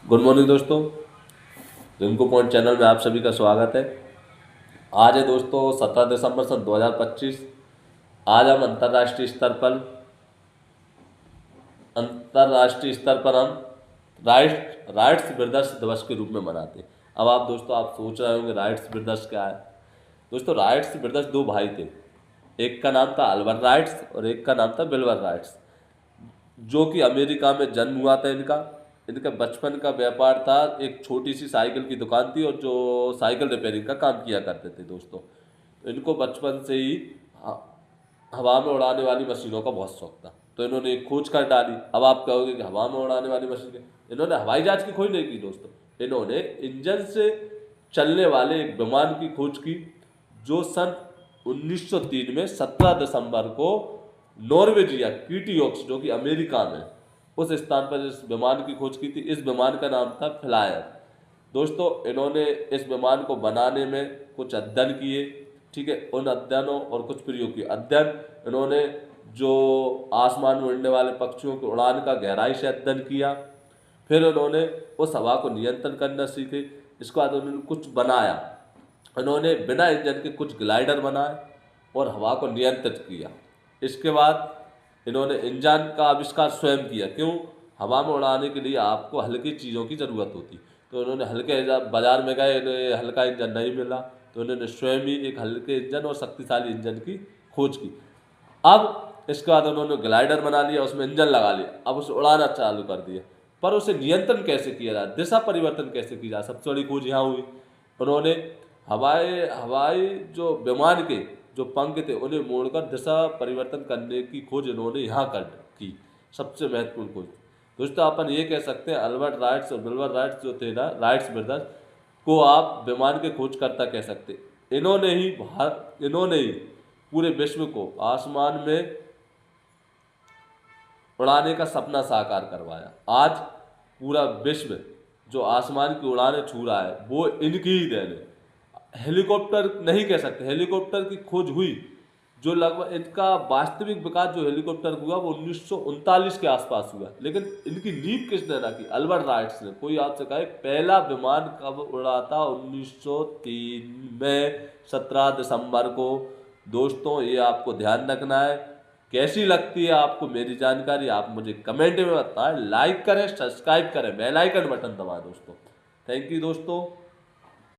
Good morning दोस्तों। Rinku point channel में आप सभी का स्वागत है। आज है दोस्तों 17 दिसंबर सन 2025। आज हम अंतर्राष्ट्रीय स्तर पर हम राइट्स ब्रदर्स दिवस के रूप में मनाते हैं। अब आप दोस्तों आप सोच रहे होंगे राइट्स ब्रदर्स क्या है। दोस्तों राइट्स ब्रदर्स दो भाई थे। एक का नाम था अल्बर्ट राइट्स और एक का नाम था बिल्बर राइट्स, जो कि अमेरिका में जन्म हुआ था इनका। इनका बचपन का व्यापार था, एक छोटी सी साइकिल की दुकान थी और जो साइकिल रिपेयरिंग का काम किया करते थे दोस्तों। तो इनको बचपन से ही ह- हवा में उड़ाने वाली मशीनों का बहुत शौक था, तो इन्होंने एक खोज कर डाली। अब आप कहोगे कि हवा में उड़ाने वाली मशीन इन्होंने हवाई जहाज की खोज नहीं की दोस्तों, इन्होंने इंजन से चलने वाले एक विमान की खोज की, जो सन 1903 में 17 दिसंबर को नॉर्वेजिया कीटीओक्स, जो कि अमेरिका में उस स्थान पर इस विमान की खोज की थी। इस विमान का नाम था फ्लायर। दोस्तों इन्होंने इस विमान को बनाने में कुछ अध्ययन किए, ठीक है। उन अध्ययनों और कुछ प्रयोग किए अध्ययन इन्होंने जो आसमान में उड़ने वाले पक्षियों की उड़ान का गहराई से अध्ययन किया। फिर उन्होंने उस हवा को नियंत्रण करना सीखे। इसके बाद उन्होंने कुछ बनाया। उन्होंने बिना इंजन के कुछ ग्लाइडर बनाए और हवा को नियंत्रित किया। इसके बाद इन्होंने इंजन का आविष्कार स्वयं किया। क्यों? हवा में उड़ाने के लिए आपको हल्की चीज़ों की ज़रूरत होती, तो इन्होंने बाजार में गए, इन्हें हल्का इंजन नहीं मिला, तो इन्होंने स्वयं ही एक हल्के इंजन और शक्तिशाली इंजन की खोज की। अब इसके बाद उन्होंने ग्लाइडर बना लिया, उसमें इंजन लगा लिया, अब उसे उड़ाना चालू कर दिया। पर उसे नियंत्रण कैसे किया जाए, दिशा परिवर्तन कैसे की जाए, सबसे बड़ी खोज यहाँ हुई। उन्होंने हवाई हवाई जो विमान के जो पंख थे उन्हें मोड़कर दिशा परिवर्तन करने की खोज इन्होंने यहाँ कर की, सबसे महत्वपूर्ण खोज। दोस्तों अपन ये कह सकते हैं अल्बर्ट राइट्स और बिल्बर राइट्स जो थे ना, राइट्स ब्रदर्स को आप विमान के खोजकर्ता कह सकते हैं। इन्होंने ही पूरे विश्व को आसमान में उड़ाने का सपना साकार करवाया। आज पूरा विश्व जो आसमान की उड़ानें छू रहा है वो इनकी ही देन है। हेलीकॉप्टर नहीं कह सकते, हेलीकॉप्टर की खोज हुई जो लगभग इनका वास्तविक विकास जो हेलीकॉप्टर हुआ वो 1939 के आसपास हुआ, लेकिन इनकी नींव किसने रखी? अल्बर्ट राइट्स ने। कोई आपसे कहे पहला विमान कब उड़ा था? 1903 में 17 दिसंबर को। दोस्तों ये आपको ध्यान रखना है। कैसी लगती है आपको मेरी जानकारी, आप मुझे कमेंट में बताएं। लाइक करें, सब्सक्राइब करें, बेल आइकन बटन दबाएं दोस्तों। थैंक यू दोस्तों।